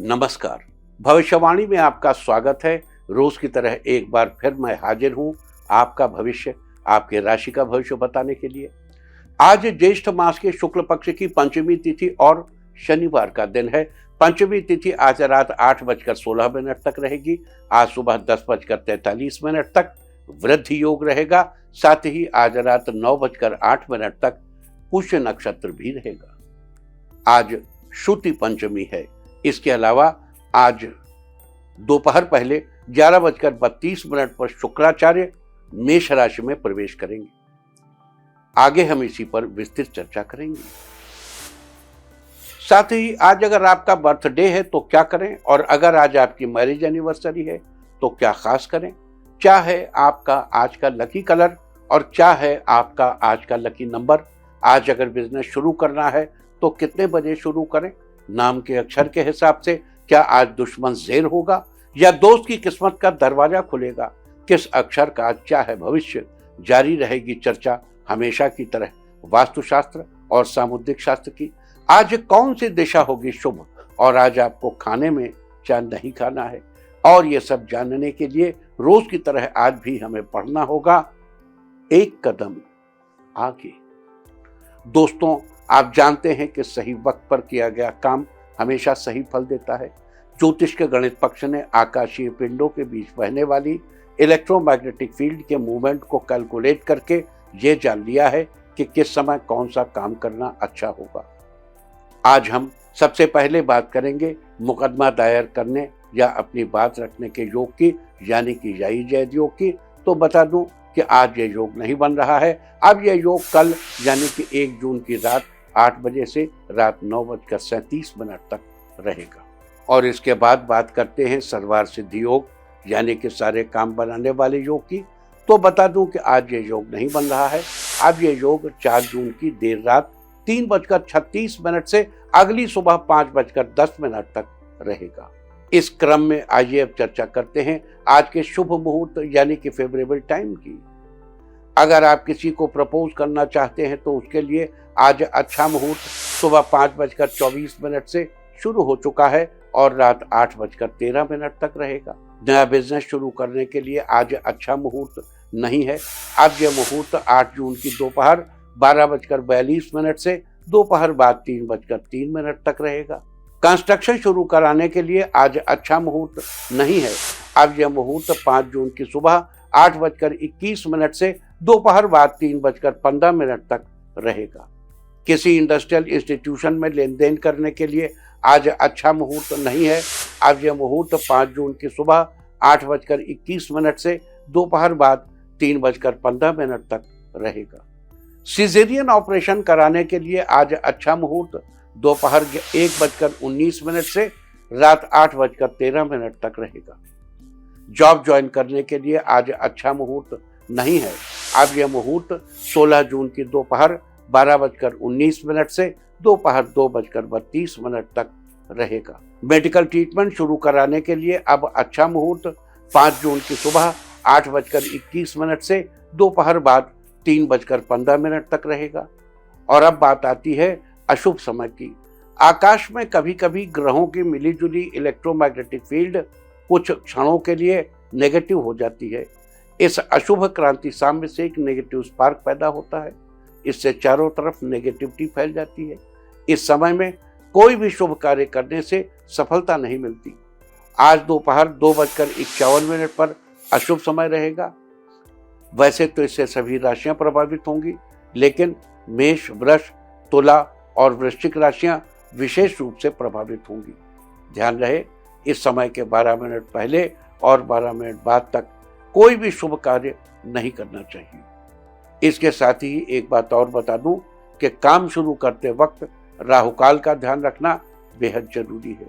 नमस्कार। भविष्यवाणी में आपका स्वागत है। रोज की तरह एक बार फिर मैं हाजिर हूं आपका भविष्य, आपके राशि का भविष्य बताने के लिए। आज ज्येष्ठ मास के शुक्ल पक्ष की पंचमी तिथि और शनिवार का दिन है। पंचमी तिथि आज रात 8:16 तक रहेगी। आज सुबह 10:43 तक वृद्धि योग रहेगा। साथ ही आज रात 9:08 तक पुष्य नक्षत्र भी रहेगा। आज श्रुति पंचमी है। इसके अलावा आज दोपहर पहले 11:32 पर शुक्राचार्य मेष राशि में प्रवेश करेंगे। आगे हम इसी पर विस्तृत चर्चा करेंगे। साथ ही आज अगर आपका बर्थडे है तो क्या करें, और अगर आज आपकी मैरिज एनिवर्सरी है तो क्या खास करें। क्या है आपका आज का लकी कलर और क्या है आपका आज का लकी नंबर। आज अगर बिजनेस शुरू करना है तो कितने बजे शुरू करें। नाम के अक्षर के हिसाब से क्या आज दुश्मन ज़ेर होगा या दोस्त की किस्मत का दरवाजा खुलेगा। किस अक्षर का आज क्या है भविष्य। जारी रहेगी चर्चा हमेशा की तरह वास्तुशास्त्र और सामुद्रिक शास्त्र की। आज कौन सी दिशा होगी शुभ और आज आपको खाने में क्या नहीं खाना है, और ये सब जानने के लिए रोज की तरह आज भी हमें पढ़ना होगा एक कदम आगे। दोस्तों, आप जानते हैं कि सही वक्त पर किया गया काम हमेशा सही फल देता है। ज्योतिष के गणित पक्ष ने आकाशीय पिंडों के बीच बहने वाली इलेक्ट्रोमैग्नेटिक फील्ड के मूवमेंट को कैलकुलेट करके ये जान लिया है कि किस समय कौन सा काम करना अच्छा होगा। आज हम सबसे पहले बात करेंगे मुकदमा दायर करने या अपनी बात रखने के योग की, यानी कि याई जैद योग की। तो बता दूं कि आज ये योग नहीं बन रहा है। अब ये योग कल यानी कि 1 जून की रात 8 बजे से रात 9:37 तक रहेगा। और इसके बाद बात करते हैं सर्वार सिद्धि योग यानी कि सारे काम बनाने वाले योग की। तो बता दूं कि आज ये योग नहीं बन रहा है। अब ये योग 4 जून की देर रात 3:36 से अगली सुबह 5:10 तक रहेगा। इस क्रम में आइए अब चर्चा करते हैं आज के शुभ मुहूर्त यानी कि फेवरेबल टाइम की। अगर आप किसी को प्रपोज करना चाहते हैं तो उसके लिए आज अच्छा मुहूर्त सुबह 5:24 से शुरू हो चुका है और रात 8:13 तक रहेगा। नया बिजनेस शुरू करने के लिए आज अच्छा मुहूर्त नहीं है। अब यह मुहूर्त 8 जून की दोपहर 12:42 से दोपहर बाद 3:03 तक रहेगा। कंस्ट्रक्शन शुरू कराने के लिए आज अच्छा मुहूर्त नहीं है। अब यह मुहूर्त 5 जून की सुबह 8:21 से दोपहर बाद 3:15 तक रहेगा। किसी इंडस्ट्रियल इंस्टीट्यूशन में लेन देन करने के लिए आज अच्छा मुहूर्त नहीं है। अब यह मुहूर्त 5 जून की सुबह 8:21 से दोपहर बाद 3:15 तक रहेगा। सिजेरियन ऑपरेशन कराने के लिए आज अच्छा मुहूर्त दोपहर 1:19 से रात 8:13 तक रहेगा। जॉब ज्वाइन करने के लिए आज अच्छा मुहूर्त नहीं है। अब यह मुहूर्त 16 जून की दोपहर 12:19 से दोपहर 2:32 तक रहेगा। मेडिकल ट्रीटमेंट शुरू कराने के लिए अब अच्छा मुहूर्त 5 जून की सुबह 8:21 से दोपहर बाद 3:15 तक रहेगा। और अब बात आती है अशुभ समय की। आकाश में कभी कभी ग्रहों की मिलीजुली इलेक्ट्रोमैग्नेटिक फील्ड कुछ क्षणों के लिए नेगेटिव हो जाती है। इस अशुभ क्रांति साम्य से एक नेगेटिव स्पार्क पैदा होता है। इससे चारों तरफ नेगेटिविटी फैल जाती है। इस समय में कोई भी शुभ कार्य करने से सफलता नहीं मिलती। आज दोपहर 2:51 पर अशुभ समय रहेगा। वैसे तो इससे सभी राशियां प्रभावित होंगी, लेकिन मेष, वृष, तुला और वृश्चिक राशियां विशेष रूप से प्रभावित होंगी। ध्यान रहे, इस समय के 12 मिनट पहले और 12 मिनट बाद तक कोई भी शुभ कार्य नहीं करना चाहिए। इसके साथ ही एक बात और बता दूं कि काम शुरू करते वक्त राहुकाल का ध्यान रखना बेहद जरूरी है।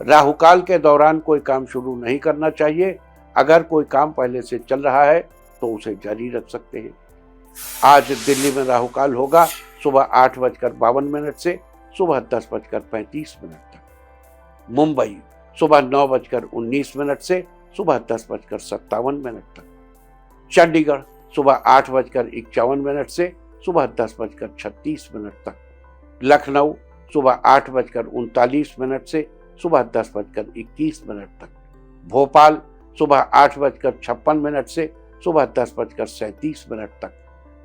राहुकाल के दौरान कोई काम शुरू नहीं करना चाहिए। अगर कोई काम पहले से चल रहा है तो उसे जारी रख सकते हैं। आज दिल्ली में राहुकाल होगा सुबह 8:52 से सुबह 10:35 तक। मुंबई सुबह 9:19 से सुबह 10:57 तक। चंडीगढ़ सुबह 8:51 से सुबह 10:36 तक। लखनऊ सुबह 8:39 से सुबह 10:21 तक। भोपाल सुबह 8:56 से सुबह 10:37 तक।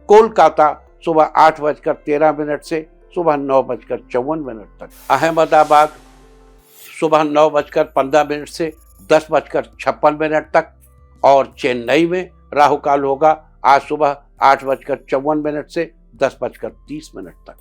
कोलकाता सुबह 8:13 से सुबह 9:54 तक। अहमदाबाद सुबह 9:15 से 10:56 तक। और चेन्नई में राहु काल होगा आज सुबह 8:54 से 10:30 तक।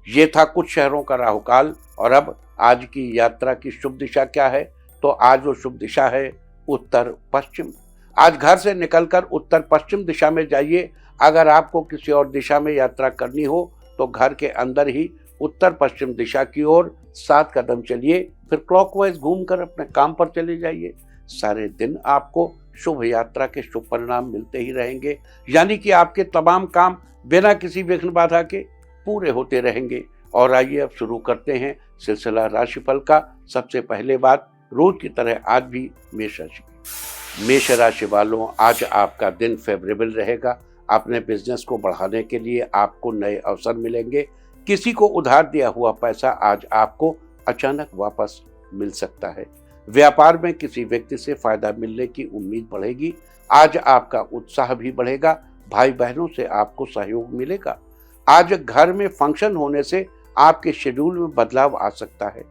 ये था कुछ शहरों का राहु काल। और अब आज की यात्रा की शुभ दिशा क्या है, तो आज वो शुभ दिशा है उत्तर पश्चिम। आज घर से निकलकर उत्तर पश्चिम दिशा में जाइए। अगर आपको किसी और दिशा में यात्रा करनी हो तो घर के अंदर ही उत्तर पश्चिम दिशा की ओर 7 कदम चलिए, फिर क्लॉकवाइज घूमकर अपने काम पर चले जाइए। सारे दिन आपको शुभ यात्रा के शुभ परिणाम मिलते ही रहेंगे, यानी कि आपके तमाम काम बिना किसी विघ्न बाधा के पूरे होते रहेंगे। और आइए अब शुरू करते हैं सिलसिला राशिफल का। सबसे पहले बात, रोज की तरह आज भी मेष राशि। मेष राशि वालों, आज आपका दिन फेवरेबल रहेगा। अपने बिजनेस को बढ़ाने के लिए आपको नए अवसर मिलेंगे। किसी को उधार दिया हुआ पैसा आज आपको अचानक वापस मिल सकता है। व्यापार में किसी व्यक्ति से फायदा मिलने की उम्मीद बढ़ेगी। आज आपका उत्साह भी बढ़ेगा। भाई बहनों से आपको सहयोग मिलेगा। आज घर में फंक्शन होने से आपके शेड्यूल में बदलाव आ सकता है।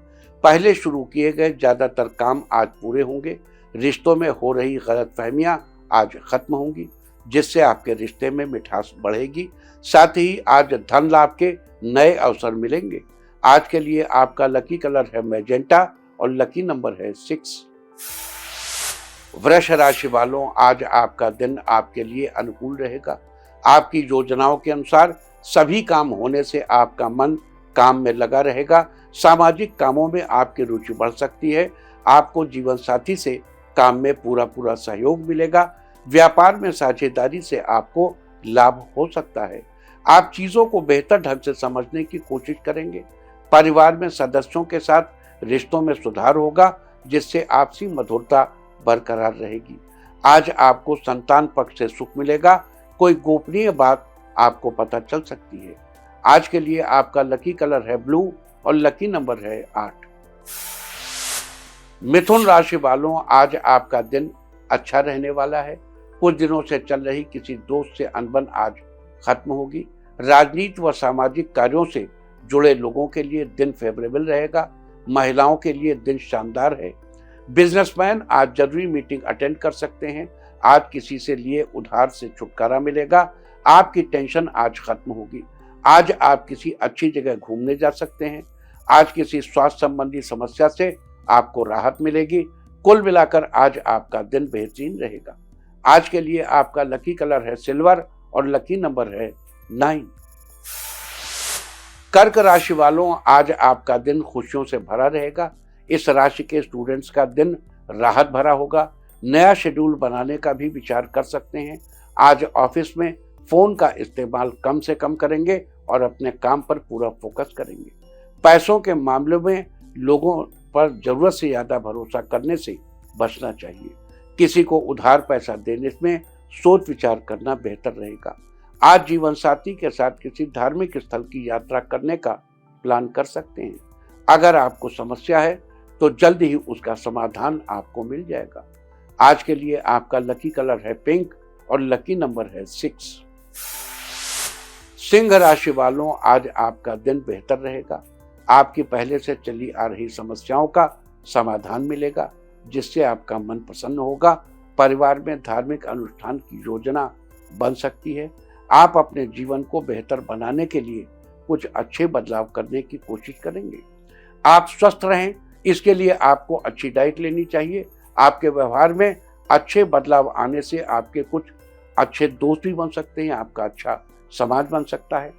पहले शुरू किए गए ज्यादातर काम आज पूरे होंगे। रिश्तों में हो रही गलतफहमियां आज खत्म होंगी, जिससे आपके रिश्ते में मिठास बढ़ेगी। साथ ही आज धन लाभ के नए अवसर मिलेंगे। आज के लिए आपका लकी कलर है मैजेंटा और लकी नंबर है 6। वृष राशि वालों, आज आपका दिन आपके लिए अनुकूल रहेगा। आपकी योजनाओं के अनुसार सभी काम होने से आपका मन काम में लगा रहेगा। सामाजिक कामों में आपकी रुचि बढ़ सकती है। आपको जीवन साथी से काम में पूरा सहयोग मिलेगा। व्यापार में साझेदारी से आपको लाभ हो सकता है। आप चीजों को बेहतर ढंग से समझने की कोशिश करेंगे। परिवार में सदस्यों के साथ रिश्तों में सुधार होगा, जिससे आपसी मधुरता बरकरार रहेगी। आज आपको संतान पक्ष से सुख मिलेगा। कोई गोपनीय बात आपको पता चल सकती है। आज के लिए आपका लकी कलर है ब्लू और लकी नंबर है 8। मिथुन राशि वालों, आज आपका दिन अच्छा रहने वाला है। कुछ दिनों से चल रही किसी दोस्त से अनबन आज खत्म होगी। राजनीति व सामाजिक कार्यों से जुड़े लोगों के लिए दिन फेवरेबल रहेगा। महिलाओं के लिए दिन शानदार है। बिजनेसमैन आज जरूरी मीटिंग अटेंड कर सकते हैं। आज किसी से लिए उधार से छुटकारा मिलेगा। आपकी टेंशन आज खत्म होगी। आज आप किसी अच्छी जगह घूमने जा सकते हैं। आज किसी स्वास्थ्य संबंधी समस्या से आपको राहत मिलेगी। कुल मिलाकर आज आपका दिन बेहतरीन रहेगा। आज के लिए आपका लकी कलर है सिल्वर और लकी नंबर है 9। कर्क राशि वालों, आज आपका दिन खुशियों से भरा रहेगा। इस राशि के स्टूडेंट्स का दिन राहत भरा होगा। नया शेड्यूल बनाने का भी विचार कर सकते हैं। आज ऑफिस में फोन का इस्तेमाल कम से कम करेंगे और अपने काम पर पूरा फोकस करेंगे। पैसों के मामले में लोगों पर जरूरत से ज्यादा भरोसा करने से बचना चाहिए। किसी को उधार पैसा देने में सोच विचार करना बेहतर रहेगा। आज जीवन साथी के साथ किसी धार्मिक स्थल की यात्रा करने का प्लान कर सकते हैं। अगर आपको समस्या है तो जल्द ही उसका समाधान आपको मिल जाएगा। आज के लिए आपका लकी कलर है पिंक और लकी नंबर है 6। सिंह राशि वालों, आज आपका दिन बेहतर रहेगा। आपकी पहले से चली आ रही समस्याओं का समाधान मिलेगा, जिससे आपका मन प्रसन्न होगा। परिवार में धार्मिक अनुष्ठान की योजना बन सकती है। आप अपने जीवन को बेहतर बनाने के लिए कुछ अच्छे बदलाव करने की कोशिश करेंगे। आप स्वस्थ रहें, इसके लिए आपको अच्छी डाइट लेनी चाहिए। आपके व्यवहार में अच्छे बदलाव आने से आपके कुछ अच्छे दोस्त भी बन सकते हैं। आपका अच्छा समाज बन सकता है।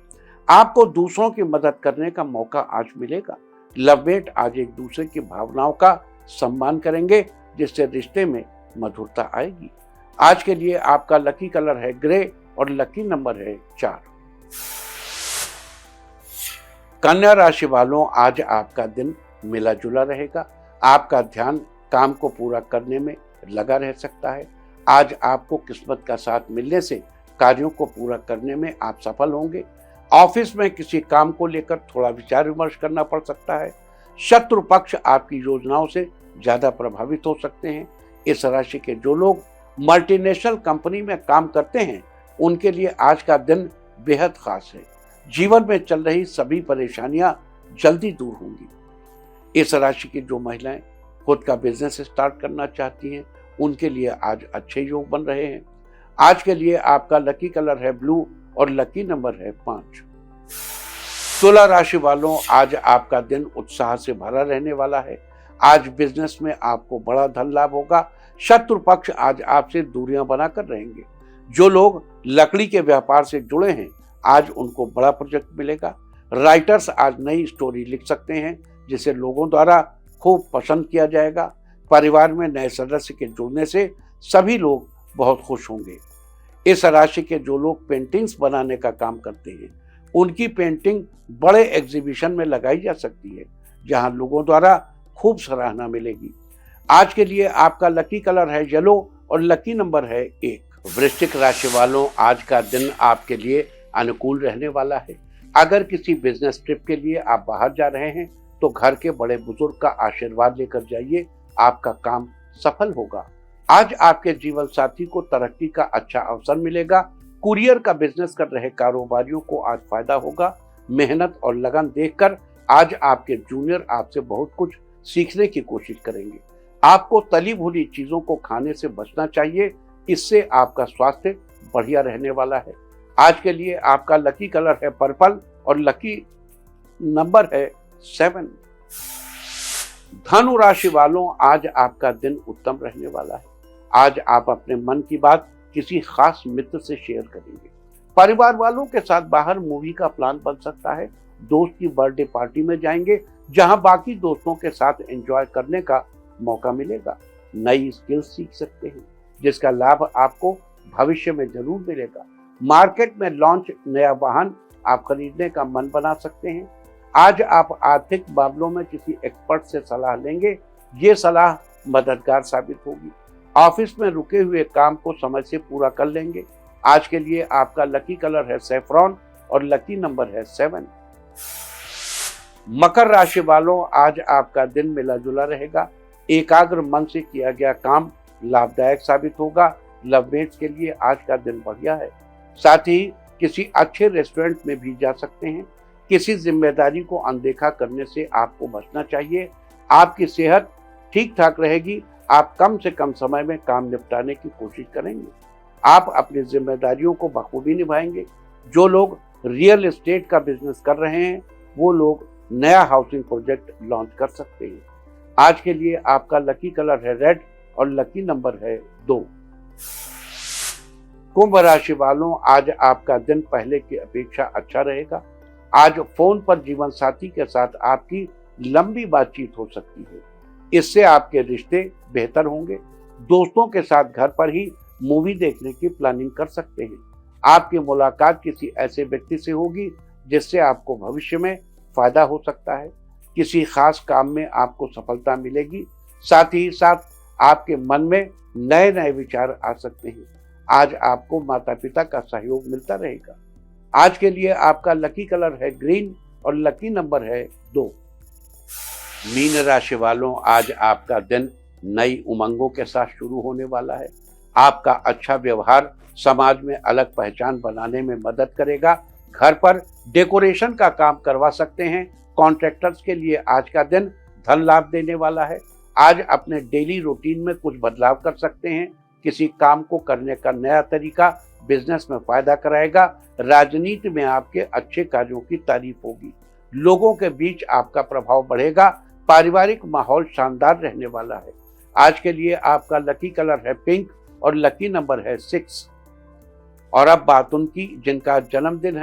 आपको दूसरों की मदद करने का मौका आज मिलेगा। लवमेट आज एक दूसरे की भावनाओं का सम्मान करेंगे, जिससे रिश्ते में मधुरता आएगी। आज के लिए आपका लकी कलर है ग्रे और लकी नंबर है 4। कन्या राशि वालों, आज आपका दिन मिला जुला रहेगा। आपका ध्यान काम को पूरा करने में लगा रह सकता है। आज आपको किस्मत का साथ मिलने से कार्यों को पूरा करने में आप सफल होंगे। ऑफिस में किसी काम को लेकर थोड़ा विचार विमर्श करना पड़ सकता है। शत्रु पक्ष आपकी योजनाओं से ज्यादा प्रभावित हो सकते हैं। इस राशि के जो लोग मल्टीनेशनल कंपनी में काम करते हैं उनके लिए आज का दिन बेहद खास है। जीवन में चल रही सभी परेशानियां जल्दी दूर होंगी। इस राशि की जो महिलाएं खुद का बिजनेस स्टार्ट करना चाहती हैं उनके लिए आज अच्छे योग बन रहे हैं। आज के लिए आपका लकी कलर है ब्लू और लकी नंबर है 5। तुला राशि वालों, आज आपका दिन उत्साह से भरा रहने वाला है। आज बिजनेस में आपको बड़ा धन लाभ होगा। शत्रु पक्ष आज आपसे दूरियां बनाकर रहेंगे। जो लोग लकड़ी के व्यापार से जुड़े हैं आज उनको बड़ा प्रोजेक्ट मिलेगा। राइटर्स आज नई स्टोरी लिख सकते हैं जिसे लोगों द्वारा खूब पसंद किया जाएगा। परिवार में नए सदस्य के जुड़ने से सभी लोग बहुत खुश होंगे। इस राशि के जो लोग पेंटिंग्स बनाने का काम करते हैं उनकी पेंटिंग बड़े एग्जीबिशन में लगाई जा सकती है जहां लोगों द्वारा खूब सराहना मिलेगी। आज के लिए आपका लकी कलर है येलो और लकी नंबर है 1। वृश्चिक राशि वालों, आज का दिन आपके लिए अनुकूल रहने वाला है। अगर किसी बिजनेस ट्रिप के लिए आप बाहर जा रहे हैं तो घर के बड़े बुजुर्ग का आशीर्वाद लेकर जाइए, आपका काम सफल होगा। आज आपके जीवन साथी को तरक्की का अच्छा अवसर मिलेगा। कुरियर का बिजनेस कर रहे कारोबारियों को आज फायदा होगा। मेहनत और लगन देखकर आज आपके जूनियर आपसे बहुत कुछ सीखने की कोशिश करेंगे। आपको तली भुनी चीजों को खाने से बचना चाहिए, इससे आपका स्वास्थ्य बढ़िया रहने वाला है। आज के लिए आपका लकी कलर है पर्पल और लकी नंबर है 7। धनु राशि वालों, आज आपका दिन उत्तम रहने वाला है। आज आप अपने मन की बात किसी खास मित्र से शेयर करेंगे। परिवार वालों के साथ बाहर मूवी का प्लान बन सकता है। दोस्त की बर्थडे पार्टी में जाएंगे जहां बाकी दोस्तों के साथ एंजॉय करने का मौका मिलेगा। नई स्किल्स सीख सकते हैं जिसका लाभ आपको भविष्य में जरूर मिलेगा। मार्केट में लॉन्च नया वाहन आप खरीदने का मन बना सकते हैं। आज आप आर्थिक मामलों में किसी एक्सपर्ट से सलाह लेंगे, ये सलाह मददगार साबित होगी। ऑफिस में रुके हुए काम को समय से पूरा कर लेंगे। आज के लिए आपका लकी कलर है सैफरॉन और लकी नंबर है 7। मकर राशि वालों, आज आपका दिन मिला जुला रहेगा। एकाग्र मन से किया गया काम लाभदायक साबित होगा। लवमेट्स के लिए आज का दिन बढ़िया है। साथ ही किसी अच्छे रेस्टोरेंट में भी जा सकते हैं। किसी जिम्मेदारी को अनदेखा करने से आपको बचना चाहिए। आपकी सेहत ठीक ठाक रहेगी। आप कम से कम समय में काम निपटाने की कोशिश करेंगे। आप अपनी जिम्मेदारियों को बखूबी निभाएंगे। जो लोग रियल एस्टेट का बिजनेस कर रहे हैं वो लोग नया हाउसिंग प्रोजेक्ट लॉन्च कर सकते हैं। आज के लिए आपका लकी कलर है रेड और लकी नंबर है 2। कुंभ राशि वालों, आज आपका दिन पहले की अपेक्षा अच्छा रहेगा। आज फोन पर जीवन साथी के साथ आपकी लंबी बातचीत हो सकती है। इससे आपके रिश्ते बेहतर होंगे। दोस्तों के साथ घर पर ही मूवी देखने की प्लानिंग कर सकते हैं। आपकी मुलाकात किसी ऐसे व्यक्ति से होगी जिससे आपको भविष्य में फायदा हो सकता है। किसी खास काम में आपको सफलता मिलेगी। साथ ही साथ आपके मन में नए नए विचार आ सकते हैं। आज आपको माता पिता का सहयोग मिलता रहेगा। आज के लिए आपका लकी कलर है ग्रीन और लकी नंबर है 2। मीन राशि वालों, आज आपका दिन नई उमंगों के साथ शुरू होने वाला है। आपका अच्छा व्यवहार समाज में अलग पहचान बनाने में मदद करेगा। घर पर डेकोरेशन का काम करवा सकते हैं। कॉन्ट्रैक्टर्स के लिए आज का दिन धन लाभ देने वाला है। आज अपने डेली रूटीन में कुछ बदलाव कर सकते हैं। किसी काम को करने का नया तरीका बिजनेस में फायदा कराएगा। राजनीति में आपके अच्छे कार्यों की तारीफ होगी। लोगों के बीच आपका प्रभाव बढ़ेगा। पारिवारिक माहौल शानदार रहने वाला है। आज के लिए आपका लकी कलर है पिंक और लकी नंबर है 6। और अब बात उनकी जिनका जन्मदिन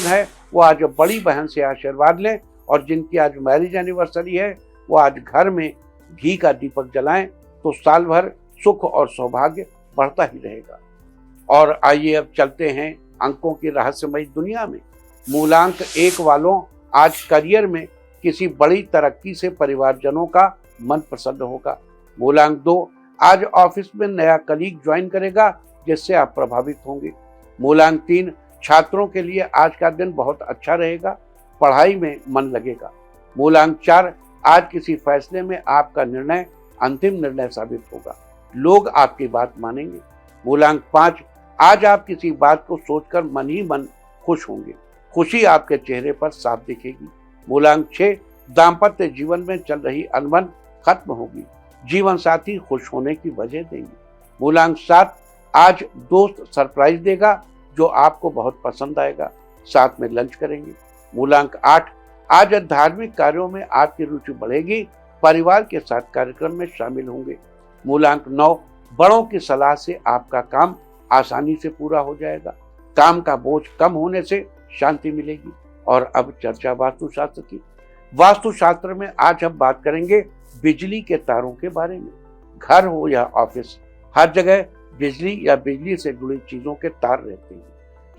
है वो आज बड़ी बहन से आशीर्वाद लें। और जिनकी आज मैरिज एनिवर्सरी है वो आज घर में घी का दीपक जलाएं तो साल भर सुख और सौभाग्य बढ़ता ही रहेगा। और आइए अब चलते हैं अंकों की रहस्यमयी दुनिया में। मूलांक 1 वालों, आज करियर में किसी बड़ी तरक्की से परिवारजनों का मन प्रसन्न होगा। मूलांक 2, आज ऑफिस में नया कलीग ज्वाइन करेगा जिससे आप प्रभावित होंगे। मूलांक 3, छात्रों के लिए आज का दिन बहुत अच्छा रहेगा। पढ़ाई में मन लगेगा। मूलांक 4, आज किसी फैसले में आपका निर्णय अंतिम निर्णय साबित होगा, लोग आपकी बात मानेंगे। मूलांक 5, आज आप किसी बात को सोचकर मन ही मन खुश होंगे, खुशी आपके चेहरे पर साफ दिखेगी। मूलांक 6, दाम्पत्य जीवन में चल रही अनबन खत्म होगी, जीवन साथी खुश होने की वजह देंगे। मूलांक 7, आज दोस्त सरप्राइज देगा जो आपको बहुत पसंद आएगा, साथ में लंच करेंगे। मूलांक 8, आज धार्मिक कार्यों में आपकी रुचि बढ़ेगी, परिवार के साथ कार्यक्रम में शामिल होंगे। मूलांक 9, बड़ों की सलाह से आपका काम आसानी से पूरा हो जाएगा, काम का बोझ कम होने से शांति मिलेगी। और अब चर्चा वास्तुशास्त्र की। वास्तुशास्त्र में आज हम बात करेंगे बिजली के तारों के बारे में। घर हो या ऑफिस, हर जगह बिजली या बिजली से जुड़ी चीजों के तार रहते हैं,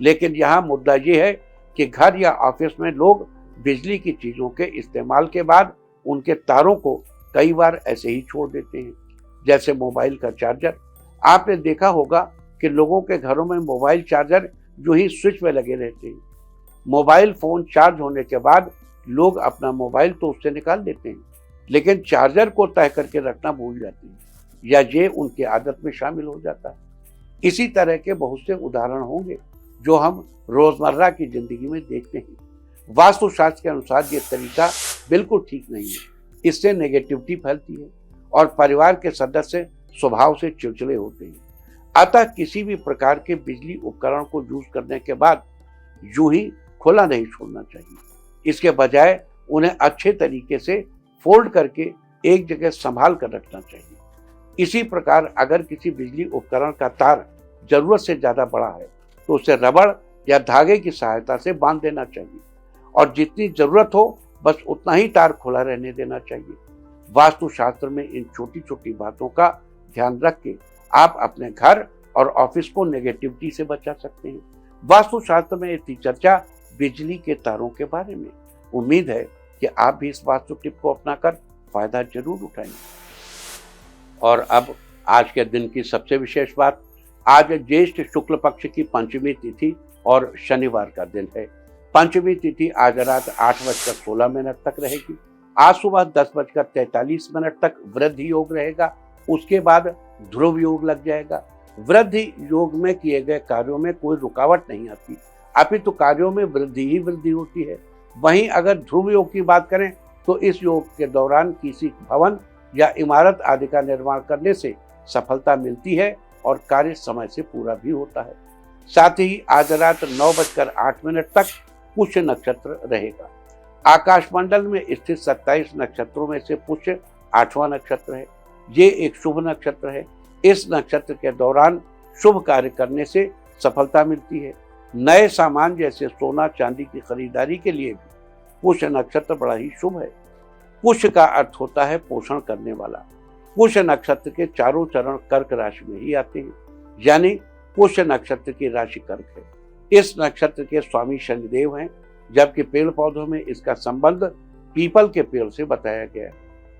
लेकिन यहाँ मुद्दा ये है कि घर या ऑफिस में लोग बिजली की चीजों के इस्तेमाल के बाद उनके तारों को कई बार ऐसे ही छोड़ देते हैं, जैसे मोबाइल का चार्जर। आपने देखा होगा कि लोगों के घरों में मोबाइल चार्जर जो ही स्विच में लगे रहते हैं। मोबाइल फोन चार्ज होने के बाद लोग अपना मोबाइल तो उससे निकाल देते हैं, लेकिन चार्जर को तय करके रखना भूल जाते हैं, या ये उनकी आदत में शामिल हो जाता है। इसी तरह के बहुत से उदाहरण होंगे जो हम रोजमर्रा की जिंदगी में देखते हैं। वास्तुशास्त्र के अनुसार ये तरीका बिल्कुल ठीक नहीं है, इससे नेगेटिविटी फैलती है और परिवार के सदस्य स्वभाव से चिड़चिड़े होते हैं। अतः किसी भी प्रकार के बिजली उपकरण को यूज करने के बाद यूं ही खुला नहीं छोड़ना चाहिए, इसके बजाय उन्हें अच्छे तरीके से फोल्ड करके एक जगह संभाल कर रखना चाहिए। इसी प्रकार अगर किसी बिजली उपकरण का तार जरूरत से ज्यादा बड़ा है तो उसे रबड़ या धागे की सहायता से बांध देना चाहिए और जितनी जरूरत हो बस उतना ही तार खुला रहने देना चाहिए। वास्तुशास्त्र में इन छोटी छोटी बातों का ध्यान रख के आप अपने घर और ऑफिस को नेगेटिविटी से बचा सकते हैं। वास्तुशास्त्र में इतनी चर्चा बिजली के तारों के बारे में। उम्मीद है कि आप भी इस वास्तु टिप को अपनाकर फायदा जरूर उठाएंगे। और अब आज के दिन की सबसे विशेष बात, आज ज्येष्ठ शुक्ल पक्ष की पंचमी तिथि और शनिवार का दिन है। पंचमी तिथि आज रात 8:16 तक रहेगी। आज सुबह 10:43 तक वृद्धि योग रहेगा, उसके बाद ध्रुव योग लग जाएगा। वृद्धि योग में किए गए कार्यों में कोई रुकावट नहीं आती, अपितु कार्यों में वृद्धि ही वृद्धि होती है। वहीं अगर ध्रुव योग की बात करें तो इस योग के दौरान किसी भवन या इमारत आदि का निर्माण करने से सफलता मिलती है और कार्य समय से पूरा भी होता है। साथ ही आज रात 9:08 तक पुष्य नक्षत्र रहेगा। आकाशमंडल में स्थित 27 नक्षत्रों में से पुष्य 8वां नक्षत्र है। ये एक शुभ नक्षत्र है। इस नक्षत्र के दौरान शुभ कार्य करने से सफलता मिलती है। नए सामान जैसे सोना चांदी की खरीदारी के लिए भी पुष्य नक्षत्र बड़ा ही शुभ है। पुष्य का अर्थ होता है पोषण करने वाला। पुष्य नक्षत्र के चारों चरण कर्क राशि में ही आते हैं, यानी पुष्य नक्षत्र की राशि कर्क है। इस नक्षत्र के स्वामी शनिदेव हैं, जबकि पेड़ पौधों में इसका संबंध पीपल के पेड़ से बताया गया है।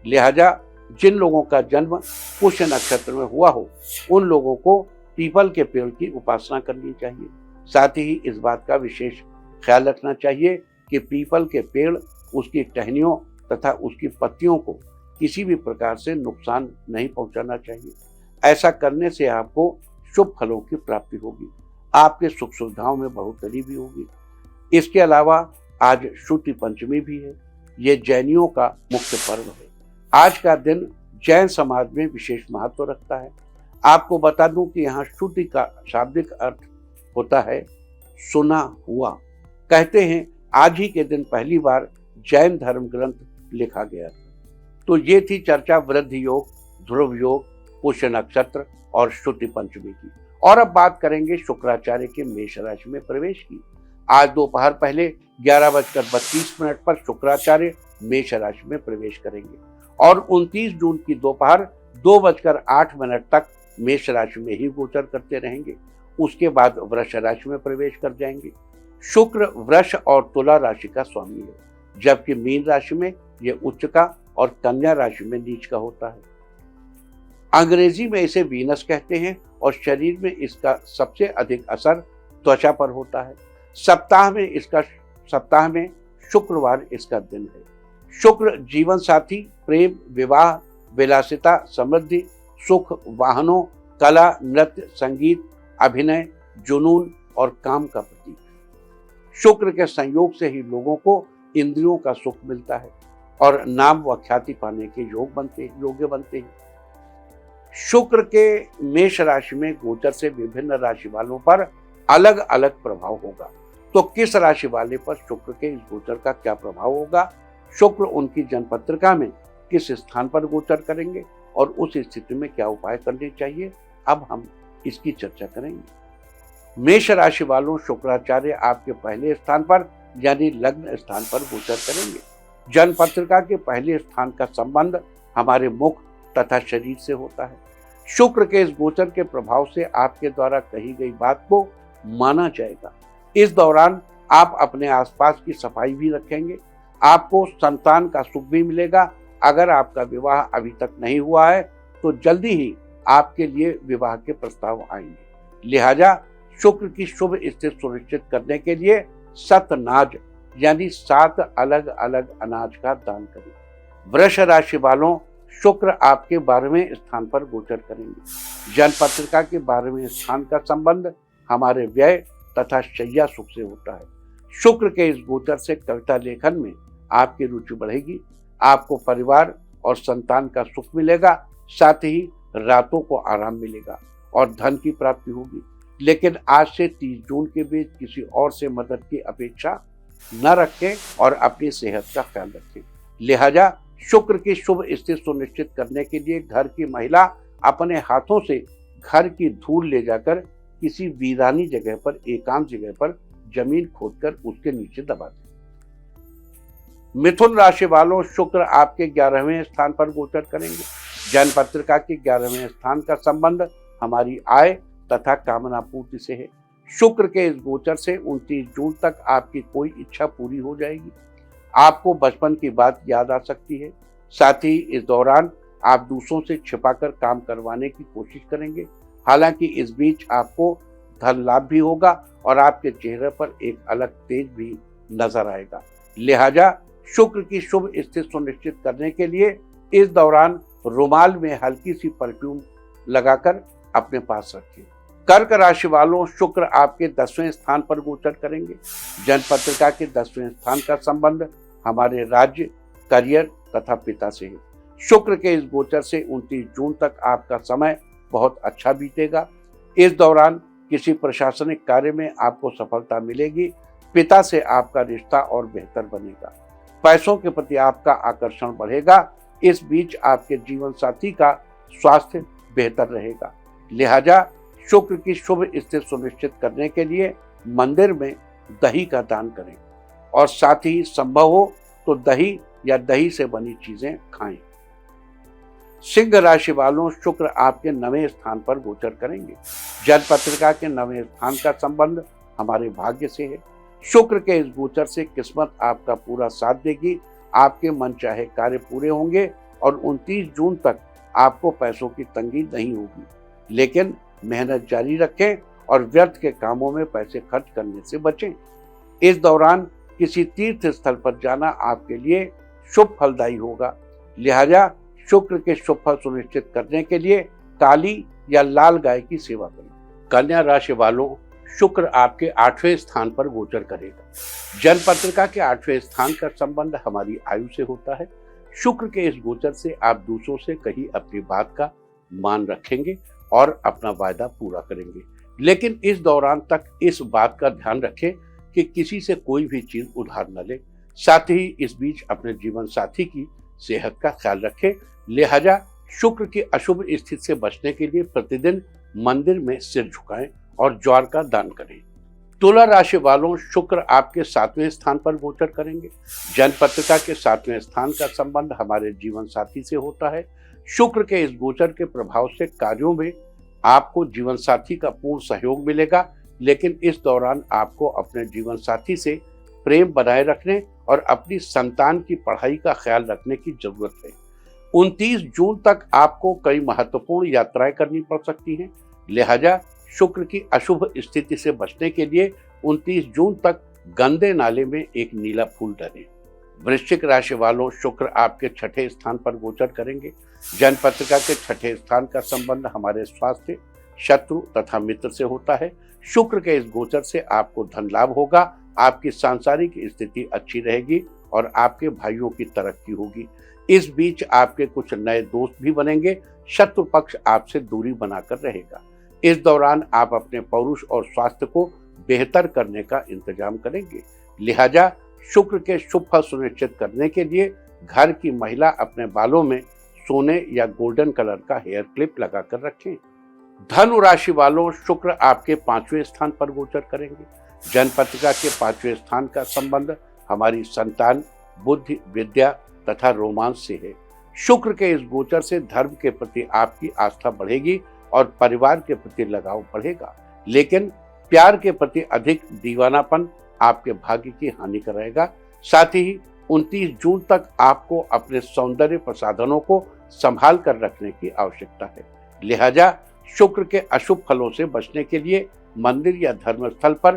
लिहाजा जिन लोगों का जन्म पुष्य नक्षत्र में हुआ हो उन लोगों को पीपल के पेड़ की उपासना करनी चाहिए। साथ ही इस बात का विशेष ख्याल रखना चाहिए कि पीपल के पेड़, उसकी टहनियों तथा उसकी पत्तियों को किसी भी प्रकार से नुकसान नहीं पहुंचाना चाहिए। ऐसा करने से आपको शुभ फलों की प्राप्ति होगी, आपके सुख सुविधाओं में बढ़ोतरी भी होगी। इसके अलावा आज श्रुति पंचमी भी है। ये जैनियों का मुख्य पर्व है। आज का दिन जैन समाज में विशेष महत्व रखता है। आपको बता दूं कि यहाँ श्रुति का शाब्दिक अर्थ होता है सुना हुआ। कहते हैं आज ही के दिन पहली बार जैन धर्म ग्रंथ लिखा गया था। तो ये थी चर्चा वृद्धि योग, ध्रुव योग, पुष्य नक्षत्र और श्रुति पंचमी की। और अब बात करेंगे शुक्राचार्य के मेष राशि में प्रवेश की। आज दोपहर पहले 11:32 पर शुक्राचार्य मेष राशि में प्रवेश करेंगे और 29 जून की दोपहर 2:08 तक मेष राशि में ही गोचर करते रहेंगे। उसके बाद वृष राशि में प्रवेश कर जाएंगे। शुक्र वृष और तुला राशि का स्वामी है, जबकि मीन राशि में यह उच्च का और कन्या राशि में नीच का होता है। अंग्रेजी में इसे वीनस कहते हैं और शरीर में इसका सबसे अधिक असर त्वचा पर होता है। सप्ताह में शुक्रवार इसका दिन है। शुक्र जीवन साथी, प्रेम, विवाह, विलासिता, समृद्धि, सुख, वाहनों, कला, नृत्य, संगीत, अभिनय, जुनून और काम का प्रतीक। शुक्र के संयोग से ही लोगों को इंद्रियों का सुख मिलता है और नाम व ख्याति पाने के योग्य बनते हैं। शुक्र के मेष राशि में गोचर से विभिन्न राशि वालों पर अलग अलग प्रभाव होगा। तो किस राशि वाले पर शुक्र के इस गोचर का क्या प्रभाव होगा, शुक्र उनकी जन्मपत्रिका में किस स्थान पर गोचर करेंगे और उस स्थिति में क्या उपाय करने चाहिए, अब हम इसकी चर्चा करेंगे। मेष राशि वालों, शुक्राचार्य आपके पहले स्थान पर यानी लग्न स्थान पर गोचर करेंगे। जन्मपत्रिका के पहले स्थान का संबंध हमारे मुख तथा शरीर से होता है। शुक्र के इस गोचर के प्रभाव से आपके द्वारा कही गई बात को माना जाएगा। इस दौरान आप अपने आसपास की सफाई भी रखेंगे। आपको संतान का सुख भी मिलेगा। अगर आपका विवाह अभी तक नहीं हुआ है तो जल्दी ही आपके लिए विवाह के प्रस्ताव आएंगे। लिहाजा शुक्र की शुभ स्थिति सुनिश्चित करने के लिए सतनाज यानी 7 अलग अलग अनाज का दान करें। वृष राशि वालों, शुक्र आपके 12वें स्थान पर गोचर करेंगे। जन्मपत्रिका के 12वें स्थान का संबंध हमारे व्यय तथा शैया सुख से होता है। शुक्र के इस गोचर से कविता लेखन में आपकी रुचि बढ़ेगी। आपको परिवार और संतान का सुख मिलेगा, साथ ही रातों को आराम मिलेगा और धन की प्राप्ति होगी। लेकिन आज से 30 जून के बीच किसी और से मदद की अपेक्षा न रखें और अपनी सेहत का ख्याल रखें। लिहाजा शुक्र की शुभ स्थिति सुनिश्चित करने के लिए घर की महिला अपने हाथों से घर की धूल ले जाकर किसी वीरानी जगह पर, एकांत जगह पर जमीन खोदकर उसके नीचे दबा दें। मिथुन राशि वालों, शुक्र आपके 11वें स्थान पर गोचर करेंगे। जन्मपत्रिका के 11वें स्थान का संबंध हमारी आय तथा कामना पूर्ति से है। शुक्र के इस गोचर से 29 जून तक आपकी कोई इच्छा पूरी हो जाएगी। आपको बचपन की बात याद आ सकती है। साथ ही इस दौरान आप दूसरों से छिपाकर काम करवाने की कोशिश करेंगे। हालांकि इस बीच आपको धन लाभ भी होगा और आपके चेहरे पर एक अलग तेज भी नजर आएगा। लिहाजा शुक्र की शुभ स्थिति सुनिश्चित करने के लिए इस दौरान रुमाल में हल्की सी परफ्यूम लगाकर अपने पास रखें। कर्क राशि वालों, शुक्र आपके 10वें स्थान पर गोचर करेंगे। जन्मपत्रिका के 10वें स्थान का संबंध हमारे राज्य, करियर तथा पिता से है। शुक्र के इस गोचर से 29 जून तक आपका समय बहुत अच्छा बीतेगा। इस दौरान किसी प्रशासनिक कार्य में आपको सफलता मिलेगी। पिता से आपका रिश्ता और बेहतर बनेगा। पैसों के प्रति आपका आकर्षण बढ़ेगा। इस बीच आपके जीवन साथी का स्वास्थ्य बेहतर रहेगा। लिहाजा शुक्र की शुभ स्थिति सुनिश्चित करने के लिए मंदिर में दही का दान करें और साथ ही संभव हो तो दही या दही से बनी चीजें खाएं। सिंह राशि वालों, शुक्र आपके 9वें स्थान पर गोचर करेंगे। जन्मपत्रिका के 9वें स्थान का संबंध हमारे भाग्य से है। शुक्र के इस गोचर से किस्मत आपका पूरा साथ देगी। आपके मनचाहे कार्य पूरे होंगे और 29 जून तक आपको पैसों की तंगी नहीं होगी। लेकिन मेहनत जारी रखें और व्यर्थ के कामों में पैसे खर्च करने से बचें। इस दौरान किसी तीर्थ स्थल पर जाना आपके लिए शुभ फलदायी होगा। लिहाजा शुक्र के शुभ फल सुनिश्चित करने के लिए काली या लाल गाय की सेवा करें। कन्या राशि वालों, शुक्र आपके 8वें स्थान पर गोचर करेगा। जन्मपत्रिका के 8वें स्थान का संबंध हमारी आयु से होता है। शुक्र के इस गोचर से आप दूसरों से कही अपनी बात का मान रखेंगे और अपना वायदा पूरा करेंगे। लेकिन इस दौरान तक इस बात का ध्यान रखें कि किसी से कोई भी चीज उधार न ले। साथ ही इस बीच अपने जीवन साथी की सेहत का ख्याल रखें। लिहाजा शुक्र की अशुभ स्थिति से बचने के लिए प्रतिदिन मंदिर में सिर झुकाएं और ज्वार का दान करें। तुला राशि वालों, शुक्र आपके 7वें स्थान पर गोचर करेंगे। जन्मपत्रिका के 7वें स्थान का संबंध हमारे जीवन साथी से होता है। शुक्र के इस गोचर के प्रभाव से कार्यों में आपको जीवन साथी का पूर्ण सहयोग मिलेगा। लेकिन इस दौरान आपको अपने जीवन साथी से प्रेम बनाए रखने और अपनी संतान की पढ़ाई का ख्याल रखने की जरूरत है। 29 जून तक आपको कई महत्वपूर्ण यात्राएं करनी पड़ सकती हैं। लिहाजा शुक्र की अशुभ स्थिति से बचने के लिए 29 जून तक गंदे नाले में एक नीला फूल डालें। वृश्चिक राशि वालों, शुक्र आपके छठे स्थान पर गोचर करेंगे। जन्म पत्रिका के छठे स्थान का संबंध हमारे स्वास्थ्य, शत्रु तथा मित्र से होता है। शुक्र के इस गोचर से आपको धन लाभ होगा, आपकी सांसारिक स्थिति अच्छी रहेगी और आपके भाइयों की तरक्की होगी। इस बीच आपके कुछ नए दोस्त भी बनेंगे। शत्रु पक्ष आपसे दूरी बनाकर रहेगा। इस दौरान आप अपने पौरुष और स्वास्थ्य को बेहतर करने का इंतजाम करेंगे। लिहाजा शुक्र के शुभ फल सुनिश्चित करने के लिए घर की महिला अपने बालों में सोने या गोल्डन कलर का हेयर क्लिप लगाकर रखें। धनु राशि वालों, शुक्र आपके 5वें स्थान पर गोचर करेंगे। जन्म पत्रिका के 5वें स्थान का संबंध हमारी संतान, बुद्धि, विद्या तथा रोमांच से है। शुक्र के इस गोचर से धर्म के प्रति आपकी आस्था बढ़ेगी और परिवार के प्रति लगाव बढ़ेगा, लेकिन प्यार के प्रति अधिक दीवानापन आपके भाग्य की हानि कराएगा। साथ ही 29 जून तक आपको अपने सौंदर्य प्रसाधनों को संभाल कर रखने की आवश्यकता है। लिहाजा शुक्र के अशुभ फलों से बचने के लिए मंदिर या धर्मस्थल पर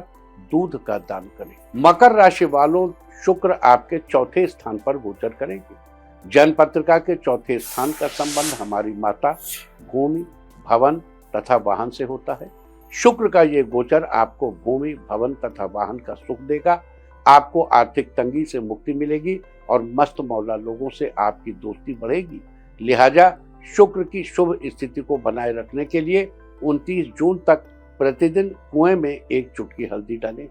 दूध का दान करें। मकर राशि वालों, शुक्र आपके चौथे स्थान पर गोचर करेंगे। जन्म पत्रिका के चौथे स्थान का संबंध हमारी माता, भूमि, भवन तथा वाहन से होता है। शुक्र का ये गोचर आपको भूमि, भवन तथा वाहन का सुख देगा। आपको आर्थिक तंगी से मुक्ति मिलेगी और मस्त मौला लोगों से आपकी दोस्ती बढ़ेगी। लिहाजा शुक्र की शुभ स्थिति को बनाए रखने के लिए 29 जून तक प्रतिदिन कुएं में एक चुटकी हल्दी डालें।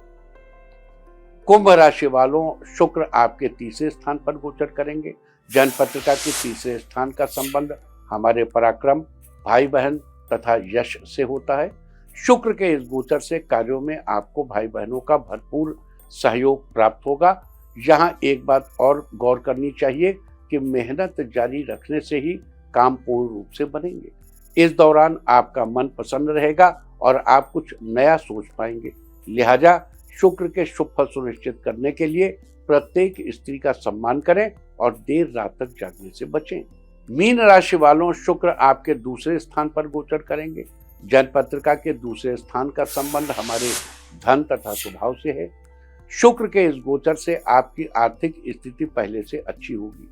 कुंभ राशि वालों, शुक्र आपके तीसरे स्थान पर गोचर करेंगे। जन्म पत्रिका के तीसरे स्थान का संबंध हमारे पराक्रम, भाई बहन तथा यश से होता है। शुक्र के इस गोचर से कार्यों में आपको भाई बहनों का भरपूर सहयोग प्राप्त होगा। यहाँ एक बात और गौर करनी चाहिए कि मेहनत जारी रखने से ही काम पूर्ण रूप से बनेंगे। इस दौरान आपका मन प्रसन्न रहेगा और आप कुछ नया सोच पाएंगे। लिहाजा शुक्र के शुभ फल सुनिश्चित करने के लिए प्रत्येक स्त्री का सम्मान करें और देर रात तक जागने से बचें। मीन राशि वालों, शुक्र आपके दूसरे स्थान पर गोचर करेंगे। जन्म पत्रिका के दूसरे स्थान का संबंध हमारे धन तथा स्वभाव से है। शुक्र के इस गोचर से आपकी आर्थिक स्थिति पहले से अच्छी होगी।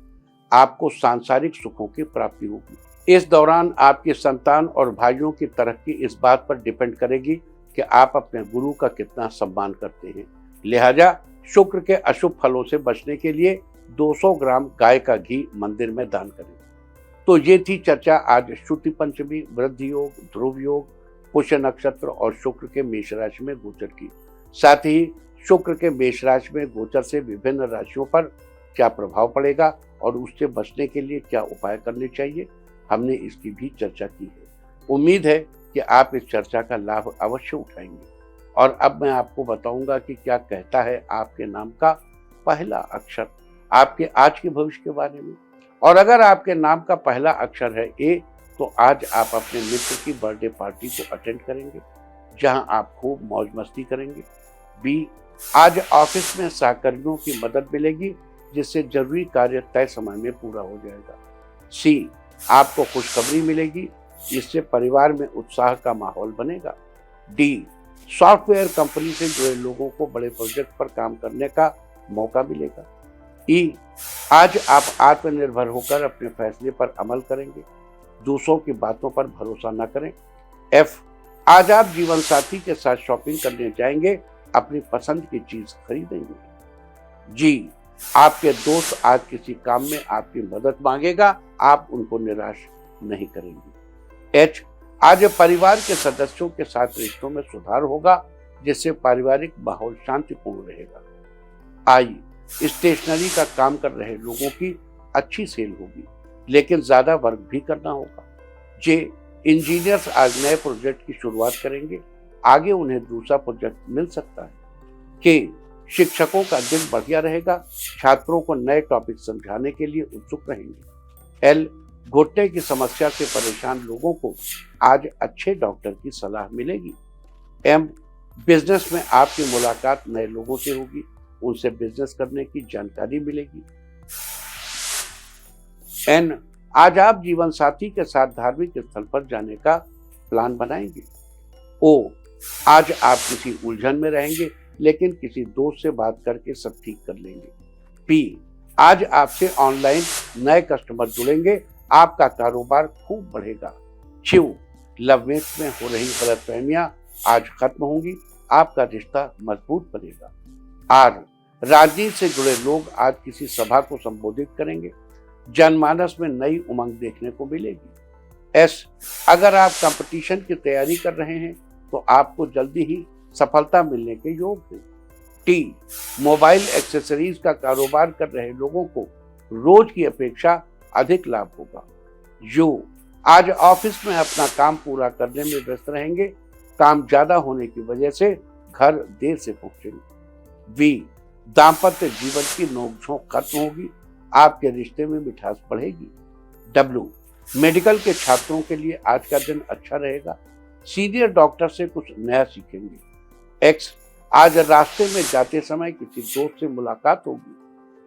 आपको सांसारिक सुखों की प्राप्ति होगी। इस दौरान आपकी संतान और भाइयों की तरक्की इस बात पर डिपेंड करेगी कि आप अपने गुरु का कितना सम्मान करते हैं। लिहाजा शुक्र के अशुभ फलों से बचने के लिए 200 ग्राम गाय का घी मंदिर में दान करें। तो ये थी चर्चा आज श्रुति पंचमी, वृद्धि योग, ध्रुव योग, पुष्य नक्षत्र और शुक्र के मेष राशि में गोचर की। साथ ही शुक्र के मेष राशि में गोचर से विभिन्न राशियों पर क्या प्रभाव पड़ेगा और उससे बचने के लिए क्या उपाय करने चाहिए, हमने इसकी भी चर्चा की है। उम्मीद है कि आप इस चर्चा का लाभ अवश्य उठाएंगे। और अब मैं आपको बताऊंगा कि क्या कहता है आपके नाम का पहला अक्षर आपके आज के भविष्य के बारे में। और अगर आपके नाम का पहला अक्षर है ए, तो आज आप अपने मित्र की बर्थडे पार्टी को अटेंड करेंगे, जहां आप खूब मौज मस्ती करेंगे। बी, आज ऑफिस में सहकर्मियों की मदद मिलेगी, जिससे जरूरी कार्य तय समय में पूरा हो जाएगा। सी, आपको खुशखबरी मिलेगी, जिससे परिवार में उत्साह का माहौल बनेगा। डी, सॉफ्टवेयर कंपनी से जुड़े लोगों को बड़े प्रोजेक्ट पर काम करने का मौका मिलेगा। ई, आज आप आत्मनिर्भर होकर अपने फैसले पर अमल करेंगे, दूसरों की बातों पर भरोसा न करें। एफ, आज आप जीवन साथी के साथ शॉपिंग करने जाएंगे, अपनी पसंद की चीज खरीदेंगे। जी, आपके दोस्त आज किसी काम में आपकी मदद मांगेगा, आप उनको निराश नहीं करेंगे। एच, आज परिवार के सदस्यों के साथ रिश्तों में सुधार होगा, जिससे पारिवारिक माहौल शांतिपूर्ण रहेगा। आई, स्टेशनरी का काम कर रहे लोगों की अच्छी सेल होगी, लेकिन ज्यादा वर्क भी करना होगा। जे, इंजीनियर्स आज नए प्रोजेक्ट की शुरुआत करेंगे, आगे उन्हें दूसरा प्रोजेक्ट मिल सकता है। के, शिक्षकों का दिन बढ़िया रहेगा, छात्रों को नए टॉपिक समझाने के लिए उत्सुक रहेंगे। एल, घुटने की समस्या से परेशान लोगों को आज अच्छे डॉक्टर की सलाह मिलेगी। एम, बिजनेस में आपकी मुलाकात नए लोगों से होगी, उनसे बिजनेस करने की जानकारी मिलेगी। एन, आज आप जीवन साथी के साथ धार्मिक स्थल पर जाने का प्लान बनाएंगे। ओ, आज आप किसी उलझन में रहेंगे, लेकिन किसी दोस्त से बात करके सब ठीक कर लेंगे। पी, आज आपसे ऑनलाइन नए कस्टमर जुड़ेंगे, आपका कारोबार खूब बढ़ेगा। शिव, लवमेट में हो रही गलतफहमियां आज खत्म होंगी, आपका रिश्ता मजबूत बनेगा। आर, राजनीति से जुड़े लोग आज किसी सभा को संबोधित करेंगे, जनमानस में नई उमंग देखने को मिलेगी। एस, अगर आप कंपटीशन की तैयारी कर रहे हैं तो आपको जल्दी ही सफलता मिलने के योग हैं। टी, मोबाइल एक्सेसरीज का कारोबार कर रहे लोगों को रोज की अपेक्षा अधिक लाभ होगा। यू, आज ऑफिस में अपना काम पूरा करने में व्यस्त रहेंगे, काम ज्यादा होने की वजह से घर देर से पहुंचेंगे। वी, दाम्पत्य जीवन की नोकझोंक खत्म होगी, आपके रिश्ते में मिठास बढ़ेगी। डब्ल्यू, मेडिकल के छात्रों के लिए आज का दिन अच्छा रहेगा, सीनियर डॉक्टर से कुछ नया सीखेंगे। एक्स, आज रास्ते में जाते समय किसी दोस्त से मुलाकात होगी,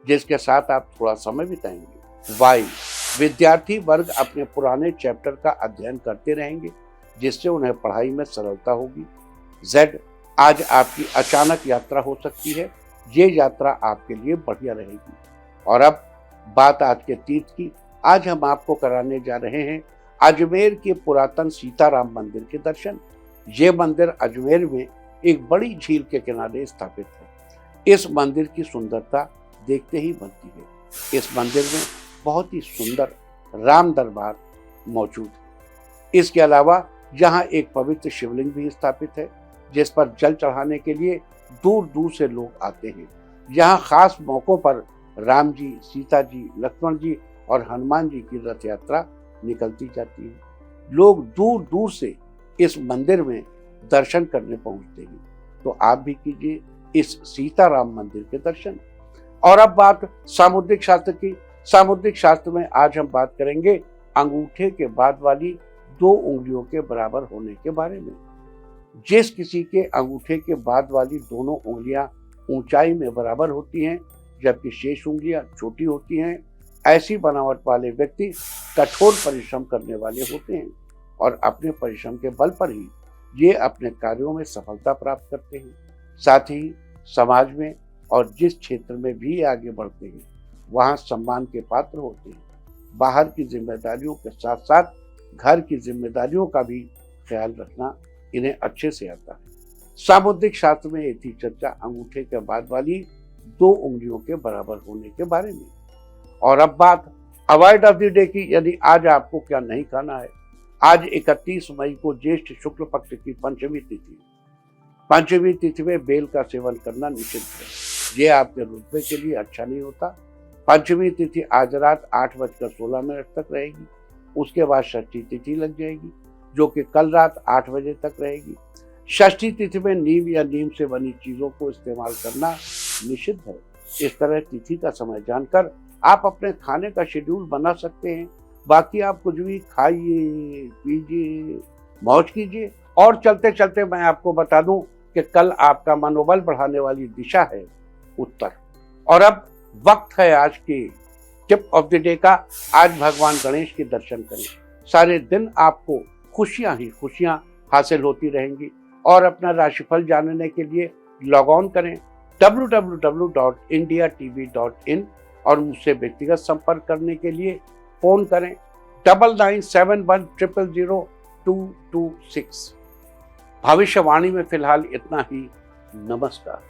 जिसके साथ आप थोड़ा समय बिताएंगे। वाई, विद्यार्थी वर्ग अपने पुराने चैप्टर का अध्ययन करते रहेंगे, जिससे उन्हें पढ़ाई में सरलता होगी। जेड, आज आपकी अचानक यात्रा हो सकती है, ये यात्रा आपके लिए बढ़िया रहेगी। और अब बात आज के तीर्थ की। आज हम आपको कराने जा रहे हैं अजमेर के पुरातन सीताराम मंदिर के दर्शन। ये मंदिर अजमेर में एक बड़ी झील के किनारे स्थापित है। इस मंदिर की सुंदरता देखते ही बनती है। इस मंदिर में बहुत ही सुंदर राम दरबार मौजूद है। इसके अलावा यहाँ एक पवित्र शिवलिंग भी स्थापित है, जिस पर जल चढ़ाने के लिए दूर दूर से लोग आते हैं। यहाँ खास मौकों पर राम जी, सीता जी, लक्ष्मण जी और हनुमान जी की रथ यात्रा निकलती जाती है। लोग दूर दूर से इस मंदिर में दर्शन करने पहुंचते हैं, तो आप भी कीजिए इस सीताराम मंदिर के दर्शन। और अब बात सामुद्रिक शास्त्र की। सामुद्रिक शास्त्र में आज हम बात करेंगे अंगूठे के बाद वाली 2 उंगलियों के बराबर होने के बारे में। जिस किसी के अंगूठे के बाद वाली दोनों उंगलियां ऊंचाई में बराबर होती हैं, जबकि शेष उंगलियां छोटी होती हैं, ऐसी बनावट वाले व्यक्ति कठोर परिश्रम करने वाले होते हैं और अपने परिश्रम के बल पर ही ये अपने कार्यों में सफलता प्राप्त करते हैं। साथ ही समाज में और जिस क्षेत्र में भी आगे बढ़ते हैं, वहाँ सम्मान के पात्र होते हैं। बाहर की जिम्मेदारियों के साथ साथ घर की जिम्मेदारियों का भी ख्याल रखना इन्हें अच्छे से आता है। सामुद्रिक शास्त्र में एक थी चर्चा अंगूठे के बाद वाली 2 उंगलियों के बराबर होने के बारे में। और अब बात अवॉइड ऑफ द डे की, यानी आज आपको क्या नहीं खाना है। आज 31 मई को ज्येष्ठ शुक्ल पक्ष की पंचमी तिथि। पंचमी तिथि में बेल का सेवन करना निषिद्ध है, ये आपके रुतबे के लिए अच्छा नहीं होता। पंचमी तिथि आज रात 8:16 तक रहेगी। उसके बाद षष्ठी तिथि लग जाएगी, जो कि कल रात 8 बजे तक रहेगी। षष्ठी तिथि में नीम या नीम से बनी चीजों को इस्तेमाल करना निषिद्ध है। इस तरह तिथि का समय जानकर आप अपने खाने का शेड्यूल बना सकते हैं। बाकी आप कुछ भी खाइए, पीजिए, मौज कीजिए। और चलते चलते मैं आपको बता दूं कि कल आपका मनोबल बढ़ाने वाली दिशा है उत्तर। और अब वक्त है आज की टिप ऑफ द डे का। आज भगवान गणेश के दर्शन करें। सारे दिन आपको खुशियां ही खुशियां हासिल होती रहेंगी। और अपना राशिफल जानने के लिए लॉग ऑन करें www.indiatv.in और मुझसे व्यक्तिगत संपर्क करने के लिए फोन करें 9971000226। भविष्यवाणी में फिलहाल इतना ही। नमस्कार।